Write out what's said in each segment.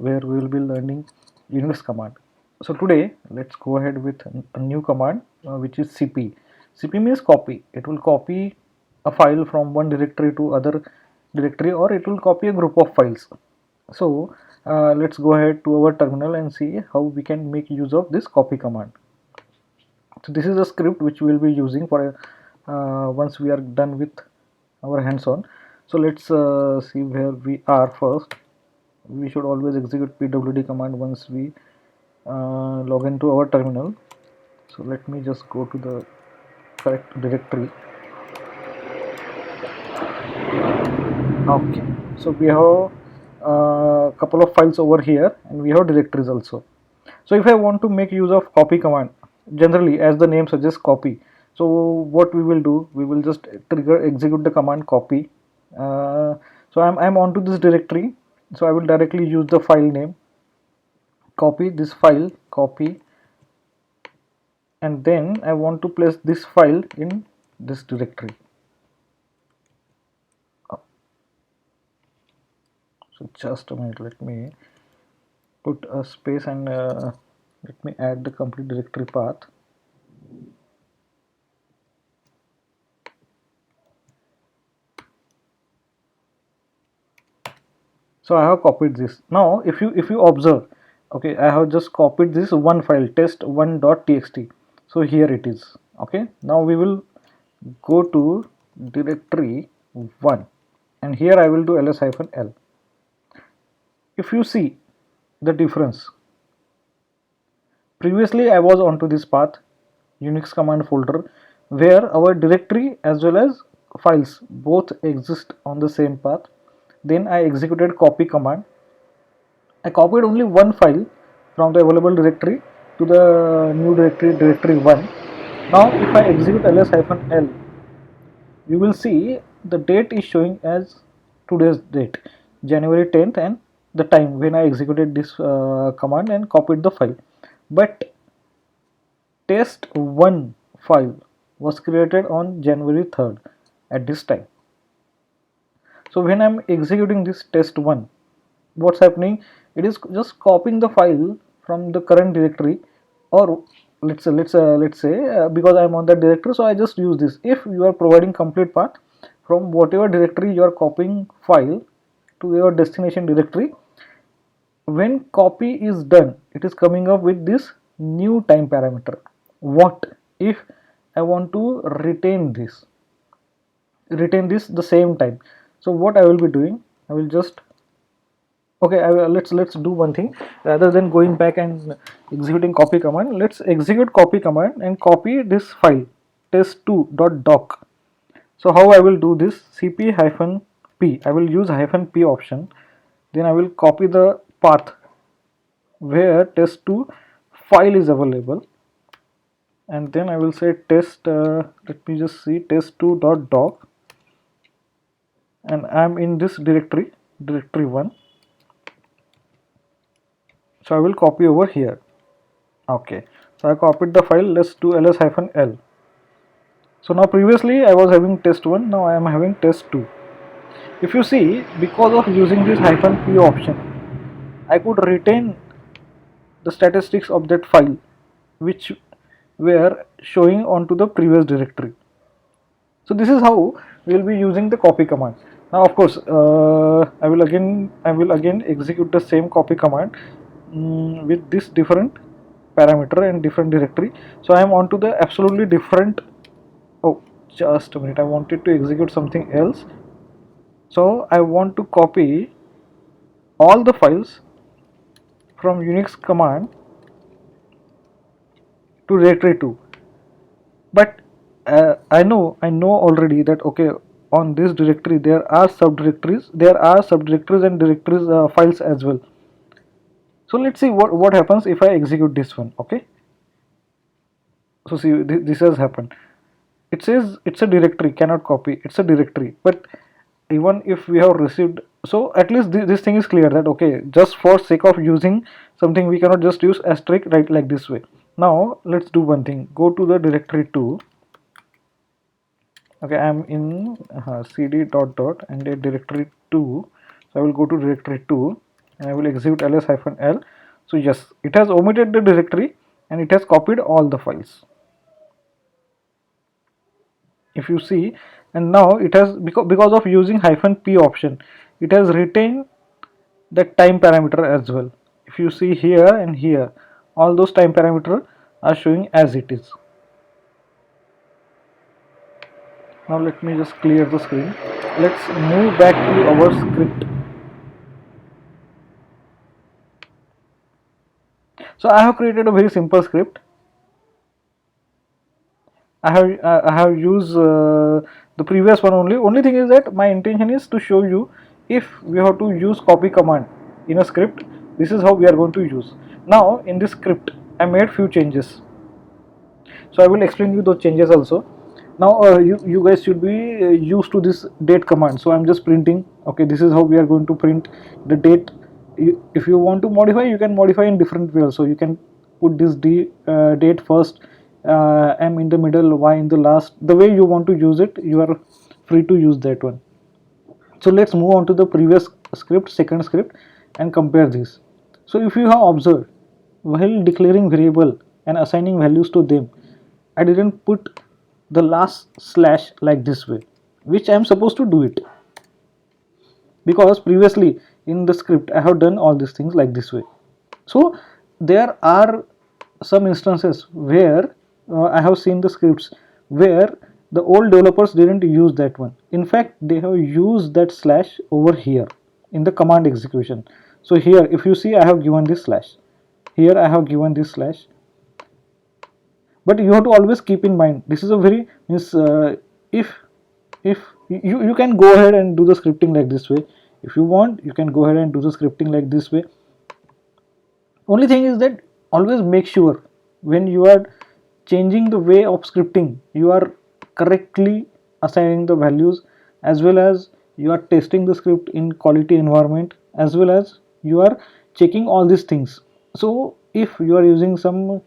where we will be learning Unix command. So today let's go ahead with a new command which is cp. Cp means copy. It will copy a file from one directory to other directory, or it will copy a group of files. So let's go ahead to our terminal and see how we can make use of this copy command. So this is a script which we will be using for once we are done with our hands-on. So let's see where we are first. We should always execute pwd command once we log into our terminal. So let me just go to the correct directory. Okay, so we have a couple of files over here and we have directories also. So if I want to make use of copy command, generally as the name suggests, copy. So what we will do, we will just trigger execute the command copy. So I'm onto this directory, so I will directly use the file name, copy this file, copy, and then I want to place this file in this directory. So just a minute, let me put a space and let me add the complete directory path. So I have copied this. Now if you observe, okay, I have just copied this one file, test1.txt. so here it is. Okay, now we will go to directory 1 and here I will do ls-l. If you see the difference, previously I was onto this path, Unix command folder, where our directory as well as files both exist on the same path. Then I executed copy command. I copied only one file from the available directory to the new directory, directory 1. Now if I execute ls-l, you will see the date is showing as today's date, January 10th, and the time when I executed this command and copied the file. But test1 file was created on January 3rd at this time. So when I'm executing this test1, what's happening, it is just copying the file from the current directory, or let's say because I'm on that directory, so I just use this. If you are providing complete path from whatever directory you are copying file to your destination directory, when copy is done, it is coming up with this new time parameter. What if I want to retain this the same time? So what I will be doing, I will just, okay, let's do one thing. Rather than going back and executing copy command, let's execute copy command and copy this file test2.doc. So how I will do this, cp-p, I will use -p option, then I will copy the path where test2 file is available, and then I will say test, let me just see, test2.doc, and I am in this directory, directory 1. So I will copy over here. Okay, so I copied the file. Let's do ls-l. So now previously I was having test1, now I am having test2. If you see, because of using this -p option, I could retain the statistics of that file which were showing onto the previous directory. So this is how we will be using the copy command. Now of course I will again execute the same copy command with this different parameter and different directory. So I am onto the absolutely different, oh just a minute, I wanted to execute something else. So I want to copy all the files from Unix command to directory 2, but I know already that okay, on this directory there are subdirectories and directories files as well. So let's see what happens if I execute this one. Okay, so see, this has happened. It says it's a directory, cannot copy, it's a directory. But even if we have received, so at least this thing is clear that okay, just for sake of using something, we cannot just use asterisk right like this way. Now let's do one thing, go to the directory 2. Okay, I'm in cd dot dot and the directory 2. So I will go to directory 2 and I will execute ls-l. So yes, it has omitted the directory and it has copied all the files, if you see. And now it has, because of using -p option, it has retained the time parameter as well. If you see here and here, all those time parameter are showing as it is. Now let me just clear the screen. Let's move back to our script. So I have created a very simple script. I have used the previous one only. Only thing is that my intention is to show you, if we have to use copy command in a script, this is how we are going to use. Now in this script I made few changes, so I will explain you those changes also. Now you guys should be used to this date command, so I'm just printing. Okay, this is how we are going to print the date. If you want to modify, you can modify in different way also. You can put this date first, m in the middle, y in the last. The way you want to use it, you are free to use that one. So let's move on to the previous script, second script, and compare this. So if you have observed, while declaring variable and assigning values to them, I didn't put the last slash like this way, which I am supposed to do it, because previously in the script I have done all these things like this way. So there are some instances where I have seen the scripts where the old developers didn't use that one. In fact, they have used that slash over here in the command execution. So here, if you see, I have given this slash. Here I have given this slash. But you have to always keep in mind, this is a very means if you can go ahead and do the scripting like this way. If you want, you can go ahead and do the scripting like this way. Only thing is that always make sure when you are changing the way of scripting, you are correctly assigning the values, as well as you are testing the script in quality environment, as well as you are checking all these things. So if you are using some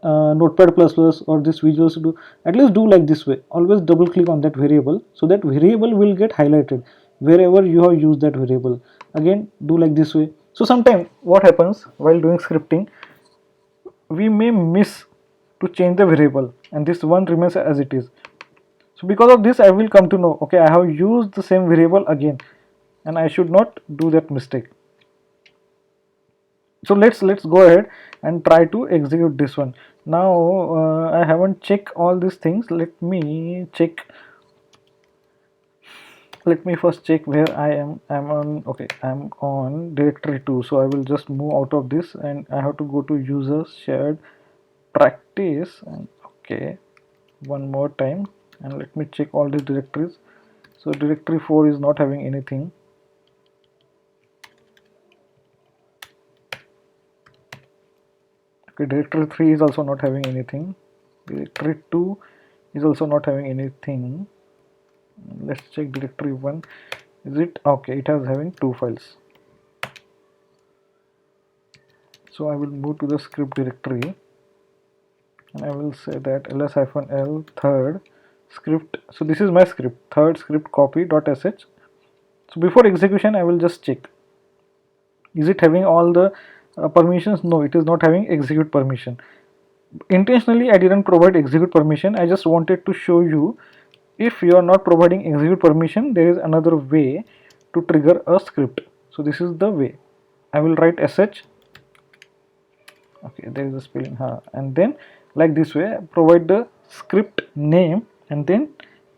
notepad plus plus or this Visual Studio, at least do like this way. Always double click on that variable, so that variable will get highlighted wherever you have used that variable. Again, do like this way. So sometimes what happens while doing scripting, we may miss to change the variable and this one remains as it is. So because of this, I will come to know, okay, I have used the same variable again and I should not do that mistake. So let's go ahead and try to execute this one. Now I haven't checked all these things. Let me check. Let me first check where I am. I'm on, okay, I'm on directory 2. So I will just move out of this and I have to go to users, shared, practice, and okay, one more time, and let me check all these directories. So directory 4 is not having anything. Okay, directory 3 is also not having anything. Directory 2 is also not having anything. Let's check directory 1. Is it okay? It has having 2 files. So I will move to the script directory and I will say that ls-l third script. So this is my script, third script copy.sh. So before execution, I will just check, is it having all the permissions? No, it is not having execute permission. Intentionally I didn't provide execute permission. I just wanted to show you, if you are not providing execute permission, there is another way to trigger a script. So this is the way. I will write sh, okay, there is a spelling, and then like this way provide the script name and then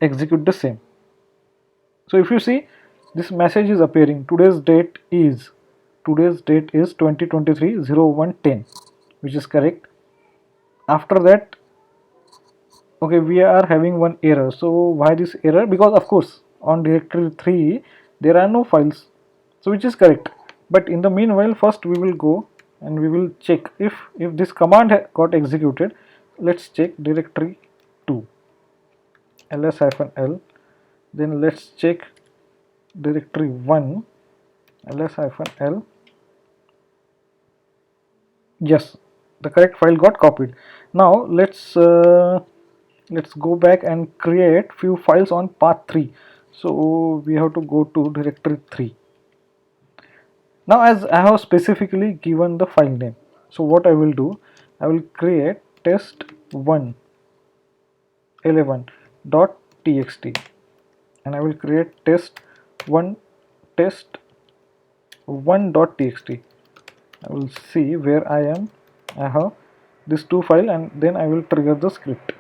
execute the same. So if you see, this message is appearing, today's date is 2023-01-10, which is correct. After that, okay, we are having one error. So why this error? Because of course on directory 3 there are no files, so which is correct. But in the meanwhile, first we will go and we will check if this command got executed. Let's check directory 2, ls-l. Then let's check directory 1, ls-l. Yes, the correct file got copied. Now let's go back and create few files on path 3. So we have to go to directory 3. Now as I have specifically given the file name, so what I will do, I will create test1 11.txt and I will create test1 test1.txt. I will see where I am. I have this two file and then I will trigger the script.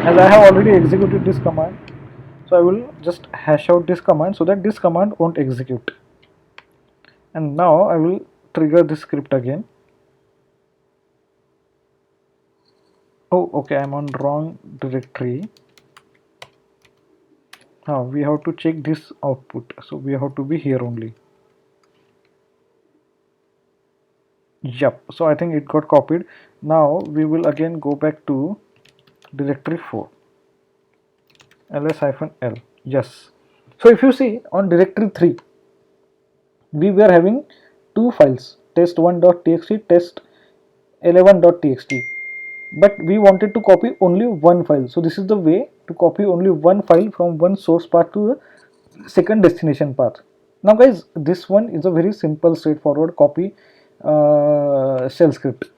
As I have already executed this command, so I will just hash out this command so that this command won't execute. And now I will trigger this script again. Oh, okay, I'm on wrong directory. Now we have to check this output, so we have to be here only. Yep, so I think it got copied. Now we will again go back to directory 4 ls-l. Yes, so if you see on directory 3 we were having two files, test1.txt, test11.txt, but we wanted to copy only one file. So this is the way to copy only one file from one source path to the second destination path. Now guys, this one is a very simple straightforward copy shell script.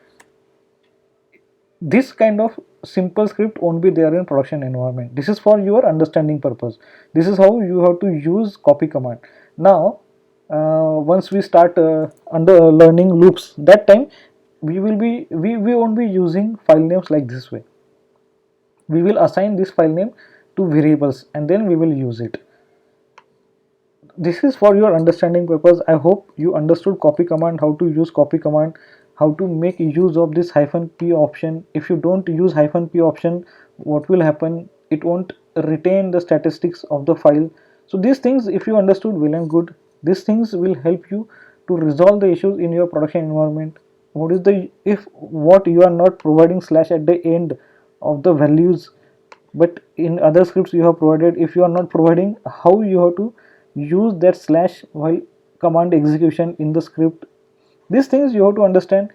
This kind of simple script won't be there in production environment. This is for your understanding purpose. This is how you have to use copy command. Now once we start under learning loops, that time we won't be using file names like this way. We will assign this file name to variables and then we will use it. This is for your understanding purpose. I hope you understood copy command, how to use copy command, how to make use of this -p option. If you don't use -p option, what will happen? It won't retain the statistics of the file. So these things, if you understood, well and good. These things will help you to resolve the issues in your production environment. What is the, if what you are not providing slash at the end of the values, but in other scripts you have provided, if you are not providing, how you have to use that slash while command execution in the script. These things you have to understand.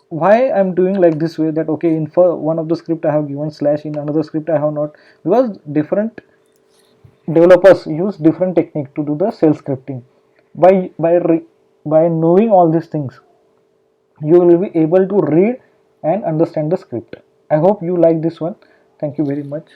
Why I'm doing like this way, that okay, in for one of the script I have given slash, in another script I have not, because different developers use different technique to do the shell scripting. By knowing all these things, you will be able to read and understand the script. I hope you like this one. Thank you very much.